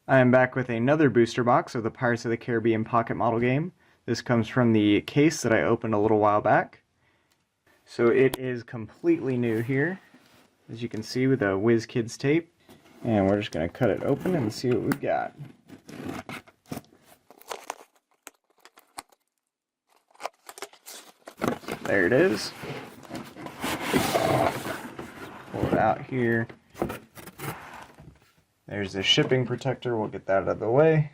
I am back with another booster box of the Pirates of the Caribbean Pocket Model game. This comes from the case that I opened a little while back. So it is completely new here, as you can see with the WizKids tape. And we're just going to cut it open and see what we've got. There it is. Pull it out here. There's the shipping protector, we'll get that out of the way.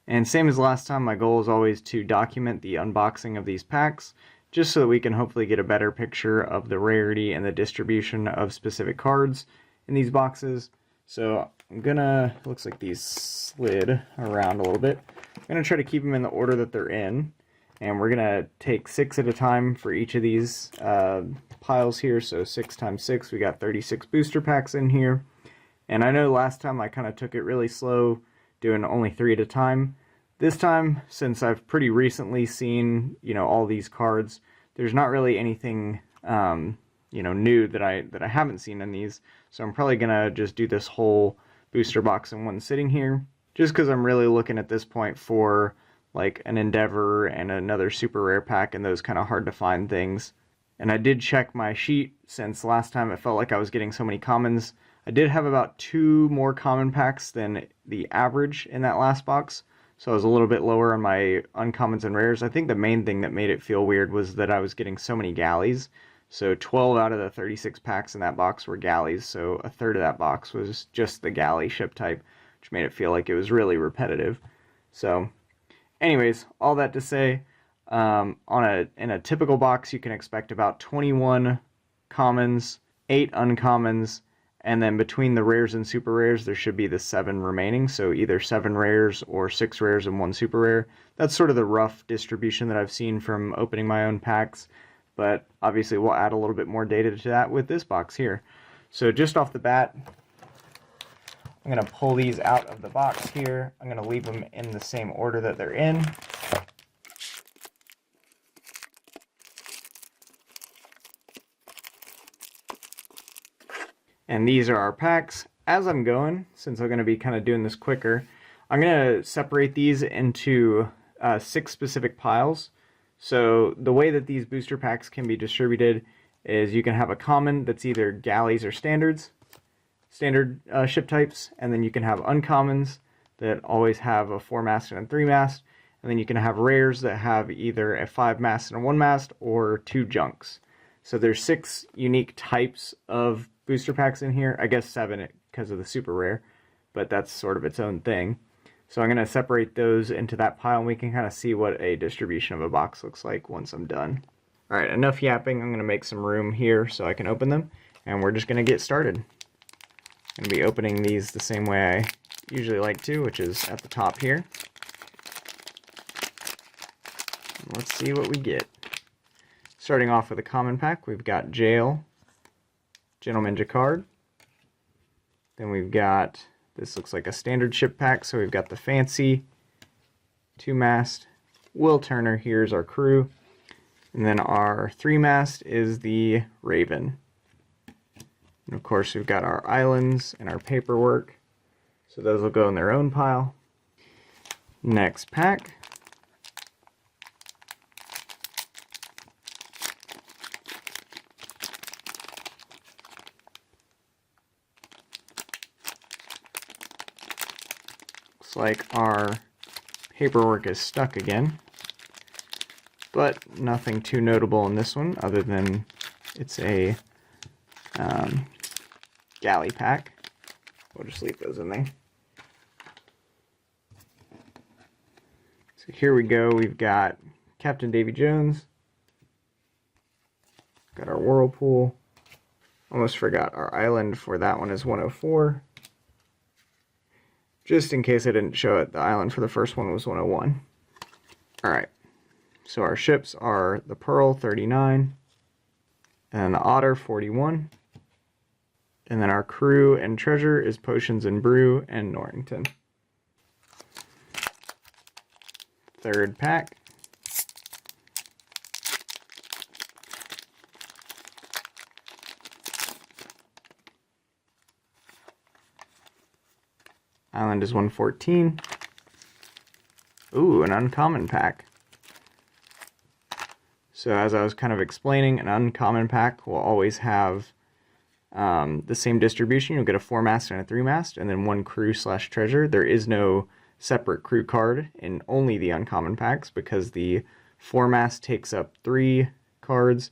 And same as last time, my goal is always to document the unboxing of these packs, just so that we can hopefully get a better picture of the rarity and the distribution of specific cards in these boxes. So I'm gonna, looks like these slid around a little bit. I'm gonna try to keep them in the order that they're in. And we're gonna take 6 at a time for each of these piles here. So 6 times 6, we got 36 booster packs in here. And I know last time I kind of took it really slow, doing only 3 at a time. This time, since I've pretty recently seen, all these cards, there's not really anything, new that I haven't seen in these. So I'm probably gonna just do this whole booster box in one sitting here, just because I'm really looking at this point for like an Endeavor and another super rare pack and those kind of hard to find things. And I did check my sheet, since last time it felt like I was getting so many commons. I did have about 2 more common packs than the average in that last box, so I was a little bit lower on my uncommons and rares. I think the main thing that made it feel weird was that I was getting so many galleys. So 12 out of the 36 packs in that box were galleys, so a third of that box was just the galley ship type, which made it feel like it was really repetitive. So anyways, all that to say, in a typical box you can expect about 21 commons, 8 uncommons, and then between the rares and super rares there should be the 7 remaining, so either 7 rares or 6 rares and 1 super rare. That's sort of the rough distribution that I've seen from opening my own packs, but obviously we'll add a little bit more data to that with this box here. So just off the bat, I'm going to pull these out of the box here. I'm going to leave them in the same order that they're in. And these are our packs. As I'm going, since I'm going to be kind of doing this quicker, I'm going to separate these into 6 specific piles. So the way that these booster packs can be distributed is you can have a common that's either galleys or standard ship types, and then you can have uncommons that always have a 4-mast and a 3-mast, and then you can have rares that have either a 5-mast and a 1-mast or 2 junks. So there's 6 unique types of booster packs in here. I guess 7 because of the super rare, but that's sort of its own thing. So I'm going to separate those into that pile, and we can kind of see what a distribution of a box looks like once I'm done. Alright, enough yapping. I'm going to make some room here so I can open them, and we're just going to get started. I'm going to be opening these the same way I usually like to, which is at the top here. Let's see what we get. Starting off with a common pack, we've got Jail, Gentleman Jacquard. Then we've got, this looks like a standard ship pack, so we've got the Fancy, 2-mast, Will Turner, here's our crew. And then our 3-mast is the Raven. And of course we've got our islands and our paperwork, so those will go in their own pile. Next pack. Looks like our paperwork is stuck again, but nothing too notable in this one other than it's a galley pack. We'll just leave those in there. So here we go, we've got Captain Davy Jones, got our Whirlpool, almost forgot our island for that one is 104. Just in case I didn't show it, the island for the first one was 101. Alright, so our ships are the Pearl, 39, and the Otter, 41. And then our crew and treasure is Potions and Brew and Norrington. Third pack. Island is 114. Ooh, an uncommon pack. So as I was kind of explaining, an uncommon pack will always have the same distribution. You'll get a 4-mast and a 3-mast, and then 1 crew/treasure. There is no separate crew card in only the uncommon packs because the 4-mast takes up 3 cards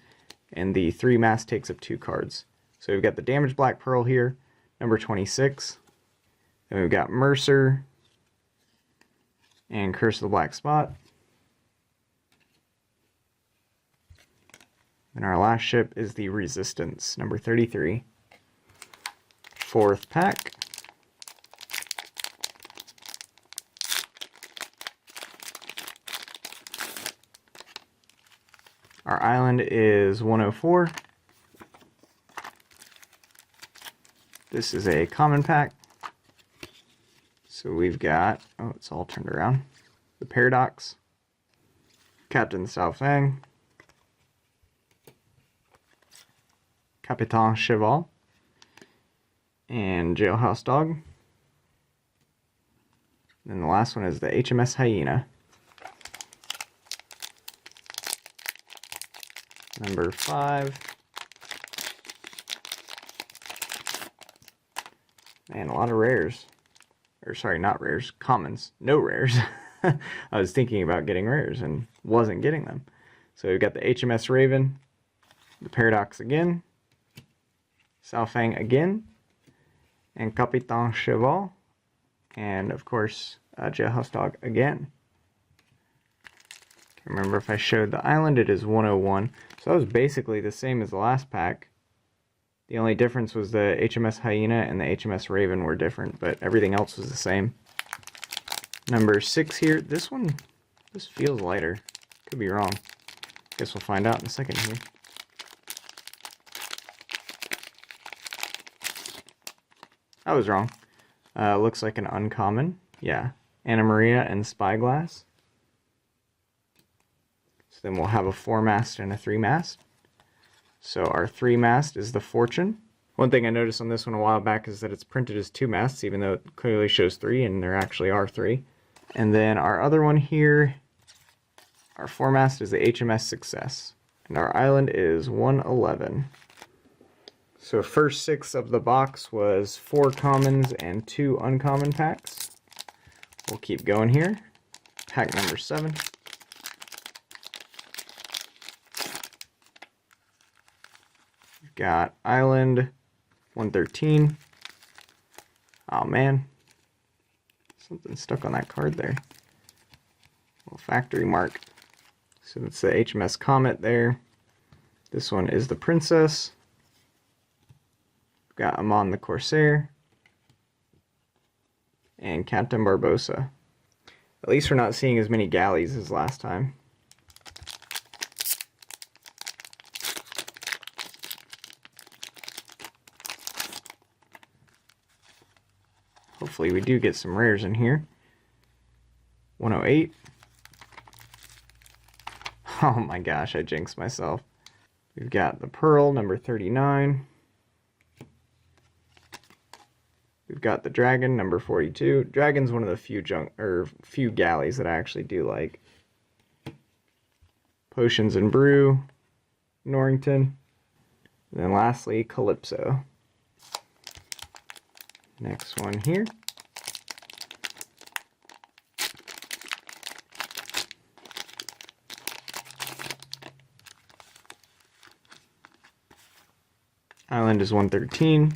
and the 3-mast takes up 2 cards. So we've got the Damaged Black Pearl here, number 26. Then we've got Mercer and Curse of the Black Spot. And our last ship is the Resistance, number 33. 4th pack. Our island is 104. This is a common pack. So we've got, oh, it's all turned around. The Paradox, Captain Sao Fang, Capitan Cheval, and Jailhouse Dog. And the last one is the HMS Hyena. Number 5. Man, a lot of rares. Or sorry, not rares, commons. No rares. I was thinking about getting rares and wasn't getting them. So we've got the HMS Raven, the Paradox again, Sao Fang again, and Capitan Cheval, and of course, Jailhouse Dog again. Can't remember if I showed the island. It is 101. So that was basically the same as the last pack. The only difference was the HMS Hyena and the HMS Raven were different, but everything else was the same. Number 6 here. This one, this feels lighter. Could be wrong. Guess we'll find out in a second here. I was wrong. Looks like an uncommon. Yeah. Anna Maria and Spyglass. So then we'll have a 4-mast and a 3-mast. So our 3-mast is the Fortune. One thing I noticed on this one a while back is that it's printed as 2 masts, even though it clearly shows 3, and there actually are 3. And then our other one here, our 4-mast is the HMS Success. And our island is 111. So first 6 of the box was 4 commons and 2 uncommon packs. We'll keep going here. Pack number 7. We've got Island 113. Oh man. Something stuck on that card there. Little factory mark. So that's the HMS Comet there. This one is the Princess. We've got Amon the Corsair. And Captain Barbossa. At least we're not seeing as many galleys as last time. Hopefully we do get some rares in here. 108. Oh my gosh, I jinxed myself. We've got the Pearl, number 39. We've got the Dragon, number 42. Dragon's one of the few galleys that I actually do like. Potions and Brew, Norrington. And then lastly, Calypso. Next one here. Island is 113.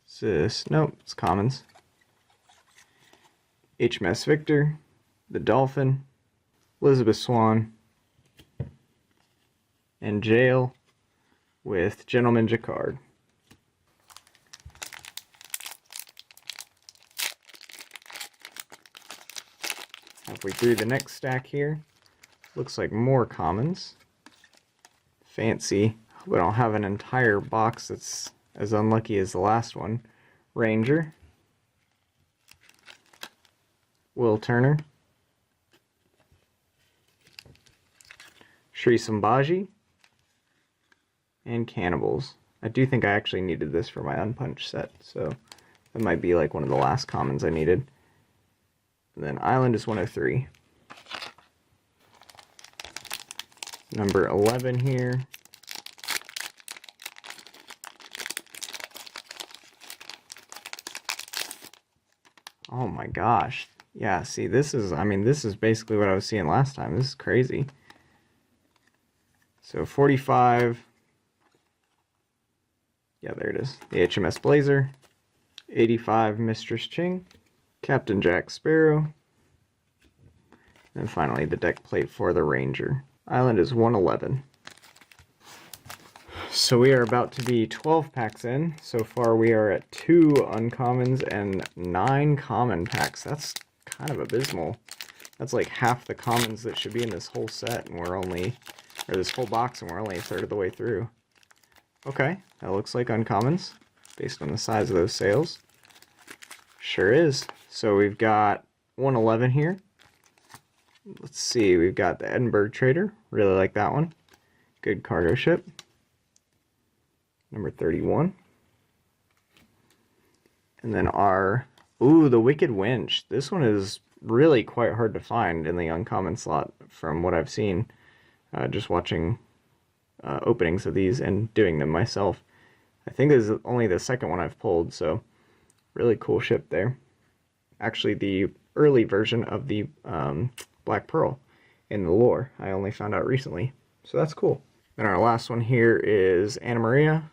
Is this? Nope, it's commons. HMS Victor, the Dolphin, Elizabeth Swan, and Jail with Gentleman Jacquard. Halfway through the next stack here, looks like more commons. Fancy. We don't have an entire box that's as unlucky as the last one. Ranger, Will Turner, Sri Sambaji, and Cannibals. I do think I actually needed this for my unpunched set, so That might be like one of the last commons I needed. And then Island is 103. Number 11 here. Oh my gosh. Yeah, see, this is, I mean, this is basically what I was seeing last time. This is crazy. So 45. Yeah, there it is. The HMS Blazer. 85, Mistress Ching. Captain Jack Sparrow. And finally, the deck plate for the Ranger. Island is 111. So we are about to be 12 packs in. So far we are at 2 uncommons and 9 common packs. That's kind of abysmal. That's like half the commons that should be in this whole set, and we're only, or this whole box, and we're only a third of the way through. Okay, that looks like uncommons, based on the size of those sales. Sure is. So we've got 111 here. Let's see, we've got the Edinburgh Trader. Really like that one. Good cargo ship. Number 31. And then our, ooh, the Wicked Winch. This one is really quite hard to find in the uncommon slot from what I've seen. Just watching openings of these and doing them myself. I think this is only the second one I've pulled, so really cool ship there. Actually, the early version of the Black Pearl in the lore. I only found out recently, so that's cool. Then our last one here is Anna Maria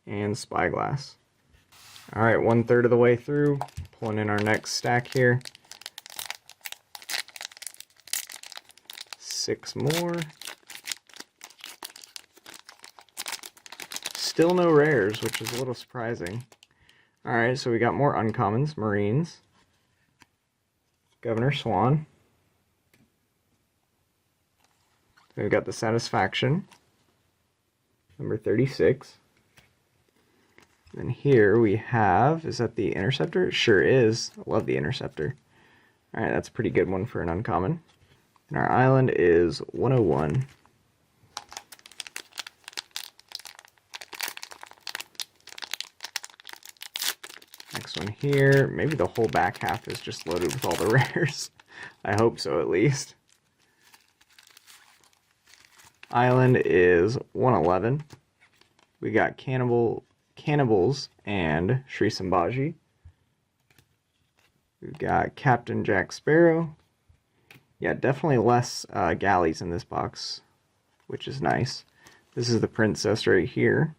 and Spyglass. Alright, 1/3 of the way through, pulling in our next stack here. 6 more. Still no rares, which is a little surprising. Alright, so we got more uncommons. Marines. Governor Swan. We've got the Satisfaction. Number 36. And here we have, is that the Interceptor? It sure is. I love the Interceptor. Alright, that's a pretty good one for an uncommon. And our island is 101. Next one here. Maybe the whole back half is just loaded with all the rares. I hope so, at least. Island is 111. We got Cannibals and Sri Sambaji. We've got Captain Jack Sparrow. Yeah, definitely less galleys in this box, which is nice. This is the Princess right here.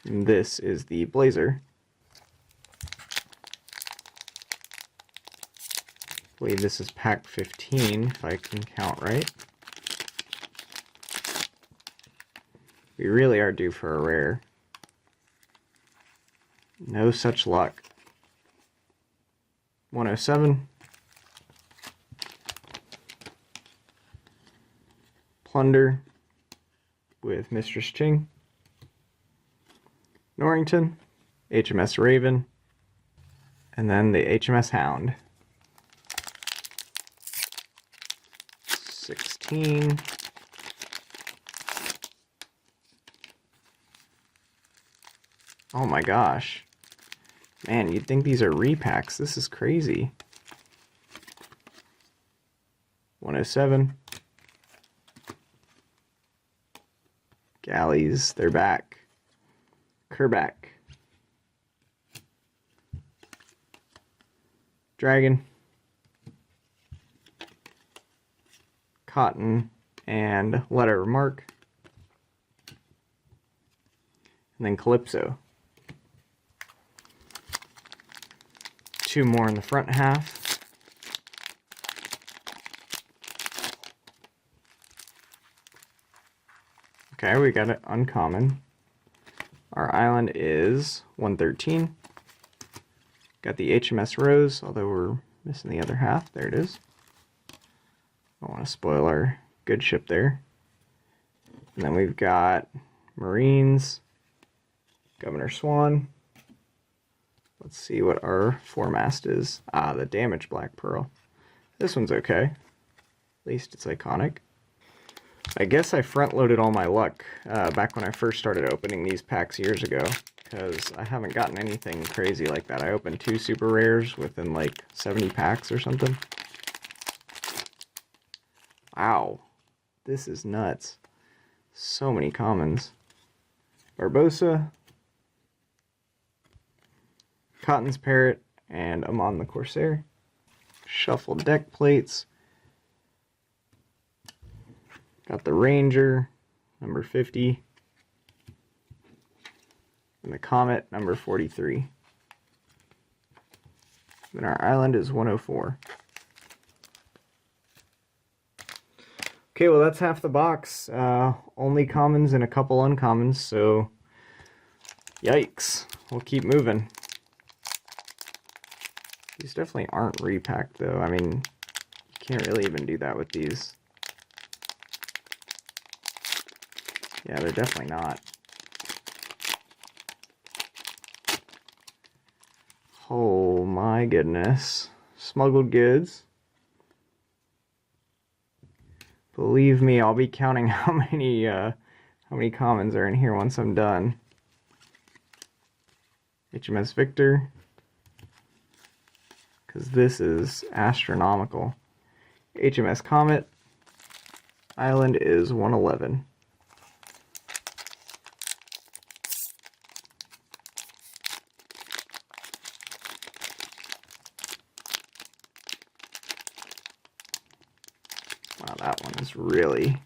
And this is the Blazer. I believe this is pack 15, if I can count right. We really are due for a rare. No such luck. 107. Plunder with Mistress Ching. Norrington. HMS Raven. And then the HMS Hound. 16. Oh my gosh. Man, you'd think these are repacks. This is crazy. 107. Galleys, they're back. Kerback. Dragon. Cotton and Letter of Marque. And then Calypso. 2 more in the front half. Okay, we got it uncommon. Our island is 113. Got the HMS Rose, although we're missing the other half. There it is. Don't want to spoil our good ship there. And then we've got Marines, Governor Swan. Let's see what our foremast is. Ah, the damaged Black Pearl. This one's okay. At least it's iconic. I guess I front-loaded all my luck back when I first started opening these packs years ago, because I haven't gotten anything crazy like that. I opened 2 super rares within like 70 packs or something. Wow, this is nuts. So many commons. Barbosa, Cotton's Parrot, and Amon the Corsair. Shuffled deck plates. Got the Ranger, number 50. And the Comet, number 43. Then our island is 104. Okay, well that's half the box. Only commons and a couple uncommons, so yikes. We'll keep moving. These definitely aren't repacked though. I mean, you can't really even do that with these. Yeah, they're definitely not. Oh my goodness. Smuggled goods. Believe me, I'll be counting how many commons are in here once I'm done. HMS Victor. Because this is astronomical. HMS Comet. Island is 111. Wow, that one is really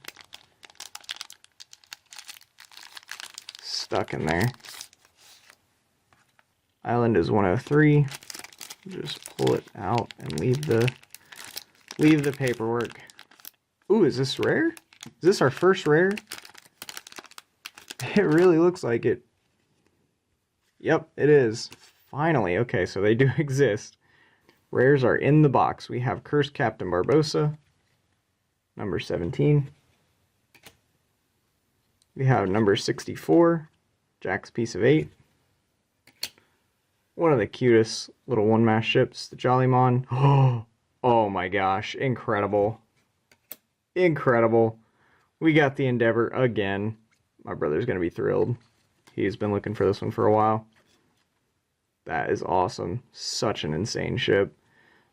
stuck in there. Island is 103. Just pull it out and leave the paperwork. Ooh, is this rare? Is this our first rare? It really looks like it. Yep, it is. Finally. Okay, so they do exist. Rares are in the box. We have Cursed Captain Barbosa, number 17. We have number 64, Jack's Piece of 8. One of the cutest little one-mass ships, the Jollymon. Oh my gosh, incredible. Incredible. We got the Endeavor again. My brother's going to be thrilled. He's been looking for this one for a while. That is awesome. Such an insane ship.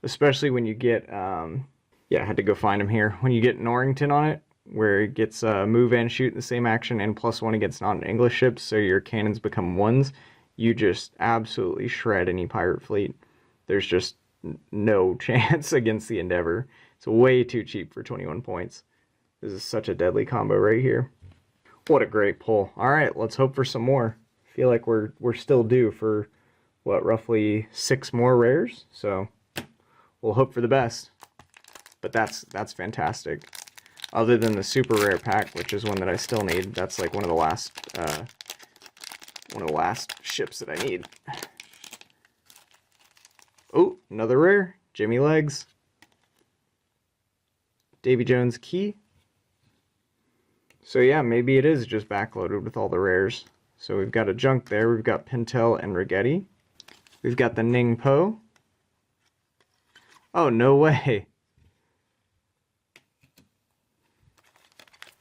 Especially when you get, yeah, I had to go find him here. When you get Norrington on it, where it gets move and shoot in the same action and +1 against non-English ships, so your cannons become 1s, you just absolutely shred any pirate fleet. There's just no chance against the Endeavor. It's way too cheap for 21 points. This is such a deadly combo right here. What a great pull. Alright, let's hope for some more. I feel like we're still due for, what, roughly 6 more rares? So, we'll hope for the best. But that's fantastic. Other than the super rare pack, which is one that I still need. That's like one of the last ships that I need. Oh, another rare. Jimmy Legs. Davy Jones Key. So yeah, maybe it is just backloaded with all the rares. So we've got a junk there. We've got Pintel and Rigetti. We've got the Ning Po. Oh, no way.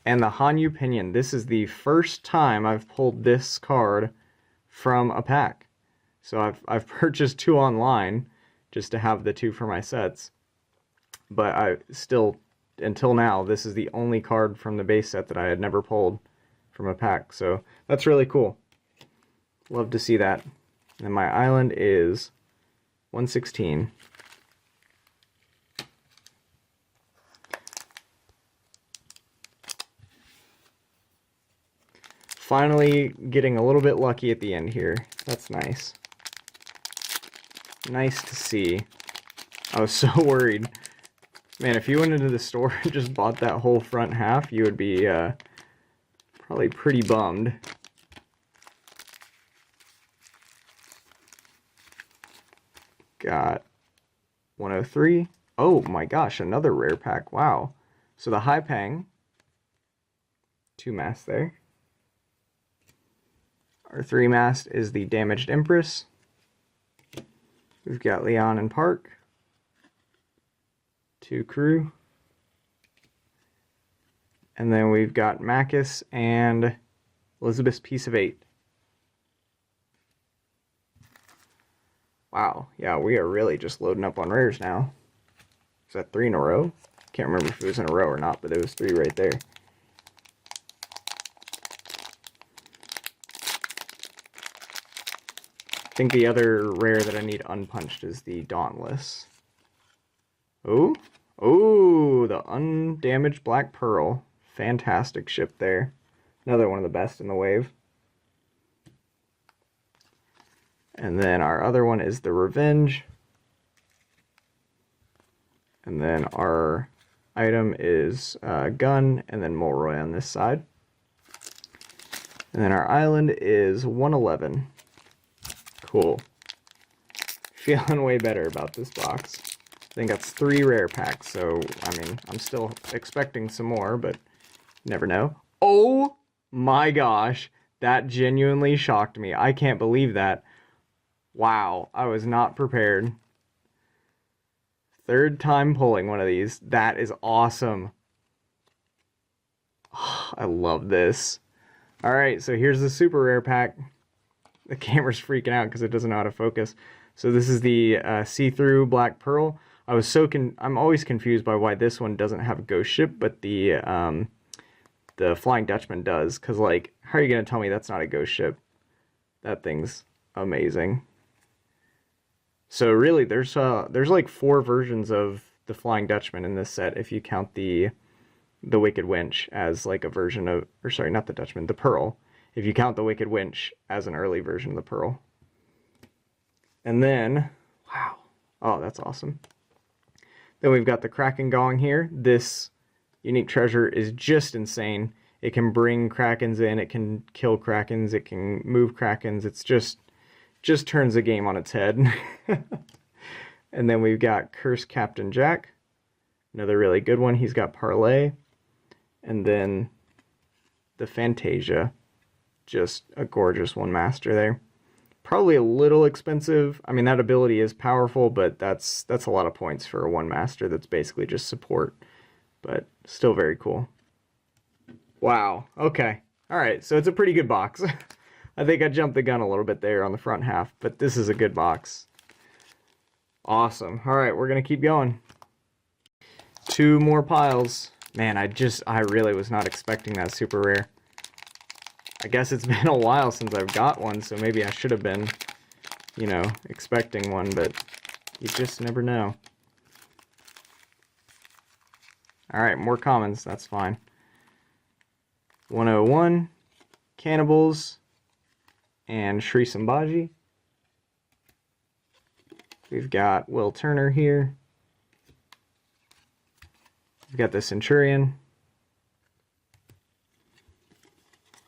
And the Hanyu Pinyin. This is the first time I've pulled this card from a pack. So I've purchased 2 online just to have the 2 for my sets. But I still, until now, this is the only card from the base set that I had never pulled from a pack. So that's really cool. Love to see that. And my island is 116. Finally getting a little bit lucky at the end here. That's nice. Nice to see. I was so worried. Man, if you went into the store and just bought that whole front half, you would be probably pretty bummed. Got 103. Oh my gosh, another rare pack. Wow. So the High Pang. 2 masts there. Our 3 mast is the Damaged Empress. We've got Leon and Park. 2 crew. And then we've got Macus and Elizabeth's Piece of 8. Wow, yeah, we are really just loading up on rares now. Is that 3 in a row? Can't remember if it was in a row or not, but it was 3 right there. I think the other rare that I need unpunched is the Dauntless. Oh, oh, the undamaged Black Pearl. Fantastic ship there. Another one of the best in the wave. And then our other one is the Revenge. And then our item is Gun, and then Mulroy on this side. And then our island is 111. Cool. Feeling way better about this box. I think that's 3 rare packs, so, I mean, I'm still expecting some more, but you never know. Oh my gosh, that genuinely shocked me. I can't believe that. Wow, I was not prepared. 3rd time pulling one of these. That is awesome. Oh, I love this. Alright, so here's the super rare pack. The camera's freaking out because it doesn't know how to focus. So this is the see-through Black Pearl. I'm always confused by why this one doesn't have a ghost ship, but the Flying Dutchman does. Because, like, how are you going to tell me that's not a ghost ship? That thing's amazing. So really, there's like 4 versions of the Flying Dutchman in this set if you count the Wicked Winch as like a version of, or sorry, not the Dutchman, the Pearl. If you count the Wicked Winch as an early version of the Pearl. And then, wow, oh, that's awesome. Then we've got the Kraken Gong here. This unique treasure is just insane. It can bring Krakens in, it can kill Krakens, it can move Krakens. It's just turns the game on its head. And then we've got Cursed Captain Jack. Another really good one. He's got Parlay. And then the Fantasia. Just a gorgeous one master there. Probably a little expensive. I mean, that ability is powerful, but that's a lot of points for a one master that's basically just support. But still very cool. Wow. Okay. Alright, so it's a pretty good box. I think I jumped the gun a little bit there on the front half, but this is a good box. Awesome. Alright, we're going to keep going. 2 more piles. Man, I really was not expecting that super rare. I guess it's been a while since I've got one, so maybe I should have been, you know, expecting one, but you just never know. Alright, more commons, that's fine. 101, Cannibals, and Sri Sambaji. We've got Will Turner here. We've got the Centurion.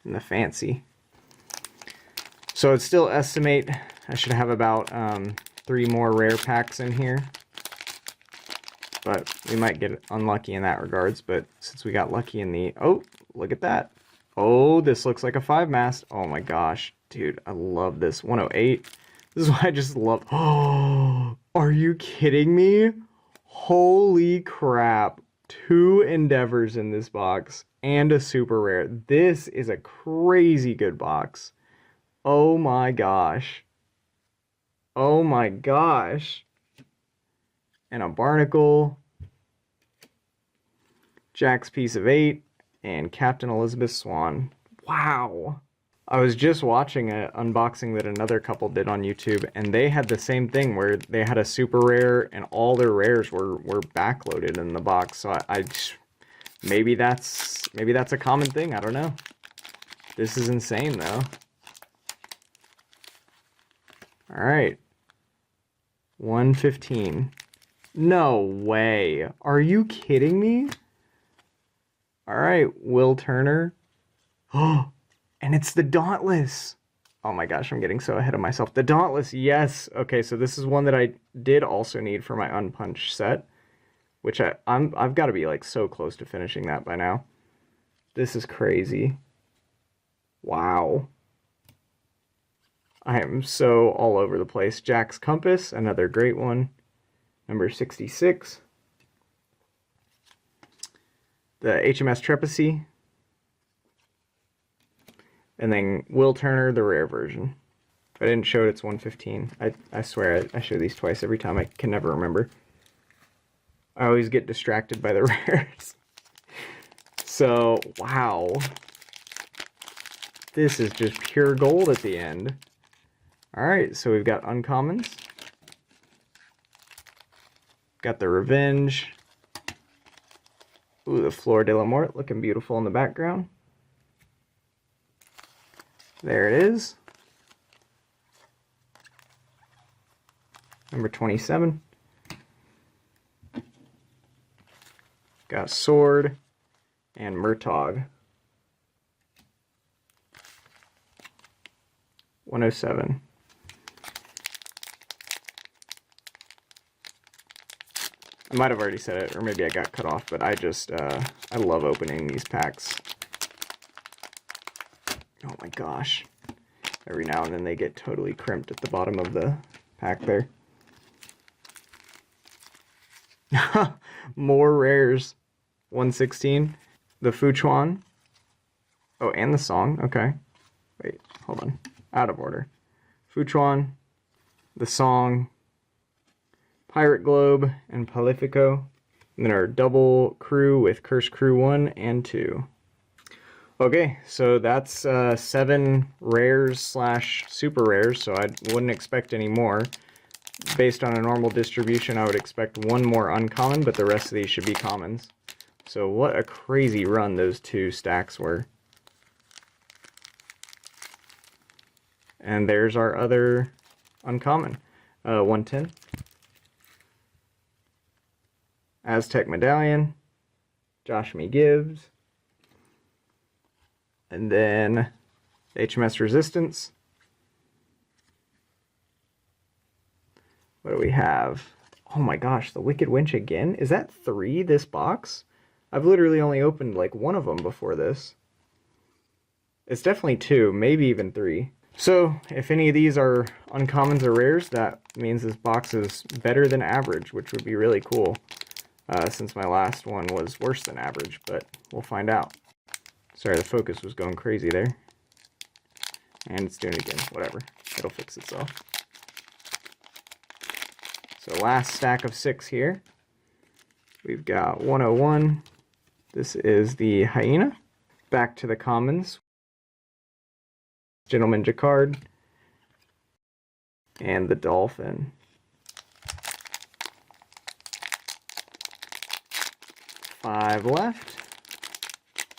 And the Fancy. So I'd still estimate I should have about 3 more rare packs in here. But we might get unlucky in that regards. But since we got lucky in the... Oh, look at that. Oh, this looks like a 5-mast. Oh my gosh. Dude, I love this. 108. This is what I just love. Oh, are you kidding me? Holy crap. 2 Endeavors in this box. And a super rare. This is a crazy good box. Oh my gosh. Oh my gosh. And a Barnacle. Jack's Piece of 8. And Captain Elizabeth Swan. Wow. I was just watching an unboxing that another couple did on YouTube, and they had the same thing where they had a super rare and all their rares were backloaded in the box. So maybe that's a common thing. I don't know. This is insane though. All right. 115. No way. Are you kidding me? All right, Will Turner. Oh, and it's the Dauntless. Oh my gosh, I'm getting so ahead of myself. The Dauntless, yes. Okay, so this is one that I did also need for my unpunched set, which I've got to be like so close to finishing that by now. This is crazy. Wow. I am so all over the place. Jack's Compass, another great one. Number 66. The HMS Trepassy. And then Will Turner, the rare version. If I didn't show it, it's 115. I swear I show these twice every time. I can never remember. I always get distracted by the rares. So, wow. This is just pure gold at the end. Alright, so we've got uncommons. Got the Revenge. Ooh, the Fleur de la Mort looking beautiful in the background. There it is. Number 27. Got Sword and Murtog. 107. I might have already said it, or maybe I got cut off, but I just, I love opening these packs. Oh my gosh. Every now and then they get totally crimped at the bottom of the pack there. More rares. 116. The Fuchuan. Oh, and the song. Okay. Wait, hold on. Out of order. Fuchuan. The song. Pirate Globe and Palifico. And then our double crew with Curse Crew 1 and 2. Okay, so that's 7 rares slash super rares, so I wouldn't expect any more. Based on a normal distribution, I would expect one more uncommon, but the rest of these should be commons. So what a crazy run those 2 stacks were. And there's our other uncommon. 110. Aztec Medallion. Josh Me Gibbs. And then HMS Resistance. What do we have? Oh my gosh, the Wicked Winch again? Is that 3 this box? I've literally only opened like 1 of them before this. It's definitely 2, maybe even 3. So, if any of these are uncommons or rares, that means this box is better than average, which would be really cool. Since my last one was worse than average, but we'll find out. Sorry, the focus was going crazy there. And it's doing it again. Whatever. It'll fix itself. So last stack of 6 here. We've got 101. This is the Hyena. Back to the commons. Gentleman Jacquard. And the Dolphin. 5 left.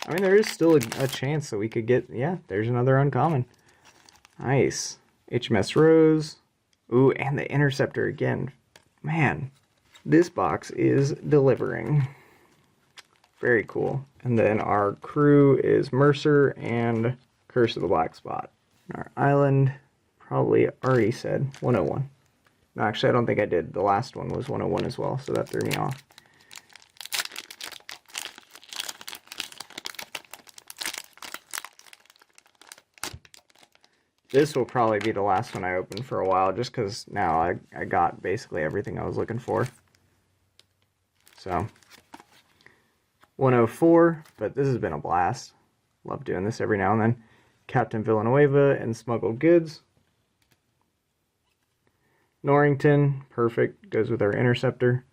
I mean, there is still a chance that we could get... Yeah, there's another uncommon. Nice. HMS Rose. Ooh, and the Interceptor again. Man, this box is delivering. Very cool. And then our crew is Mercer and Curse of the Black Spot. Our island, probably already said 101. No, actually, I don't think I did. The last one was 101 as well, so that threw me off. This will probably be the last one I open for a while, just because now I got basically everything I was looking for. So, 104, but this has been a blast. Love doing this every now and then. Captain Villanueva and Smuggled Goods. Norrington, perfect, goes with our Interceptor.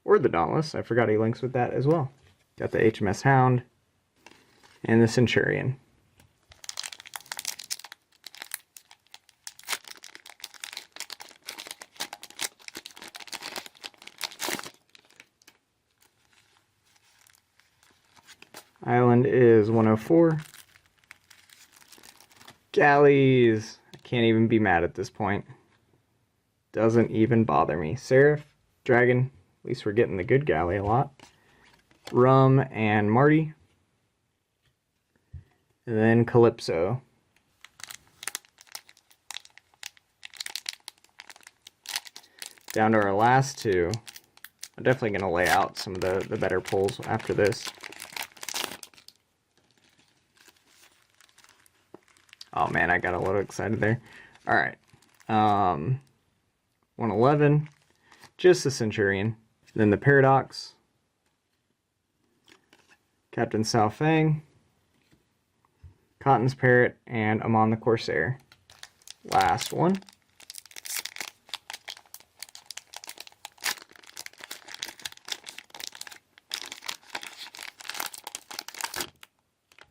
Or the Dauntless, I forgot he links with that as well. Got the HMS Hound and the Centurion. Island is 104. Galleys. I can't even be mad at this point. Doesn't even bother me. Seraph. Dragon. At least we're getting the good galley a lot. Rum and Marty. And then Calypso. Down to our last 2. I'm definitely going to lay out some of the better pulls after this. Oh man, I got a little excited there. Alright. 111. Just the Centurion. Then the Paradox. Captain Sao Fang. Cotton's Parrot, and Amon the Corsair. last one.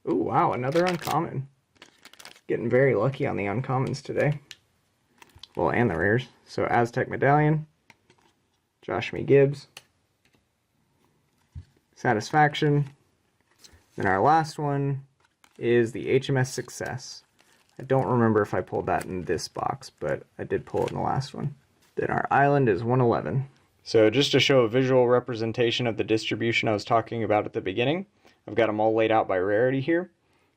Ooh, wow, another uncommon. Getting very lucky on the uncommons today. Well, and the rares. So Aztec Medallion, Josh Me Gibbs, Satisfaction. Then our last one is the HMS Success. I don't remember if I pulled that in this box, but I did pull it in the last one. Then our island is 111. So just to show a visual representation of the distribution I was talking about at the beginning, I've got them all laid out by rarity here.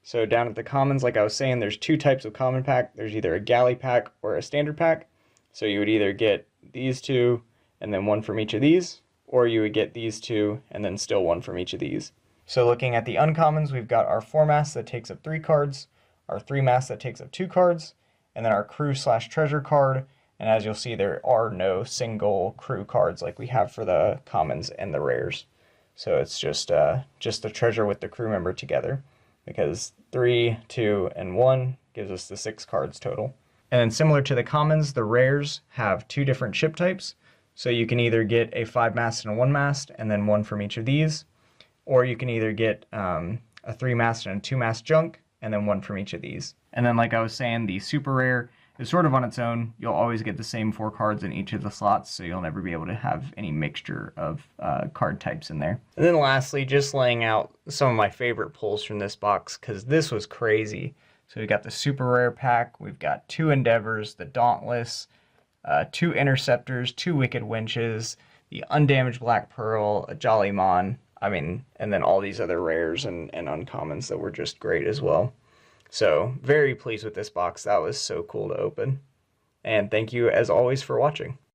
So down at the commons, like I was saying, there's two types of common pack. There's either a galley pack or a standard pack. So you would either get these two and then one from each of these, or you would get these two and then still one from each of these. So looking at the uncommons, we've got our 4-mass that takes up 3 cards, our 3-mass that takes up 2 cards, and then our crew/treasure card. And as you'll see, there are no single crew cards like we have for the commons and the rares. So it's just the treasure with the crew member together, because 3, 2, and 1 gives us the 6 cards total. And then similar to the commons, the rares have 2 different ship types. So you can either get a 5-mast and a 1-mast, and then one from each of these, or you can either get a 3-mast and a 2-mast junk, and then one from each of these. And then like I was saying, the super rare is sort of on its own. You'll always get the same 4 cards in each of the slots, so you'll never be able to have any mixture of card types in there. And then lastly, just laying out some of my favorite pulls from this box, because this was crazy. So we've got the super rare pack, we've got 2 Endeavors, the Dauntless, 2 Interceptors, 2 Wicked Winches, the Undamaged Black Pearl, a Jolly Mon, and then all these other rares and uncommons that were just great as well. So very pleased with this box. That was so cool to open. And thank you as always for watching.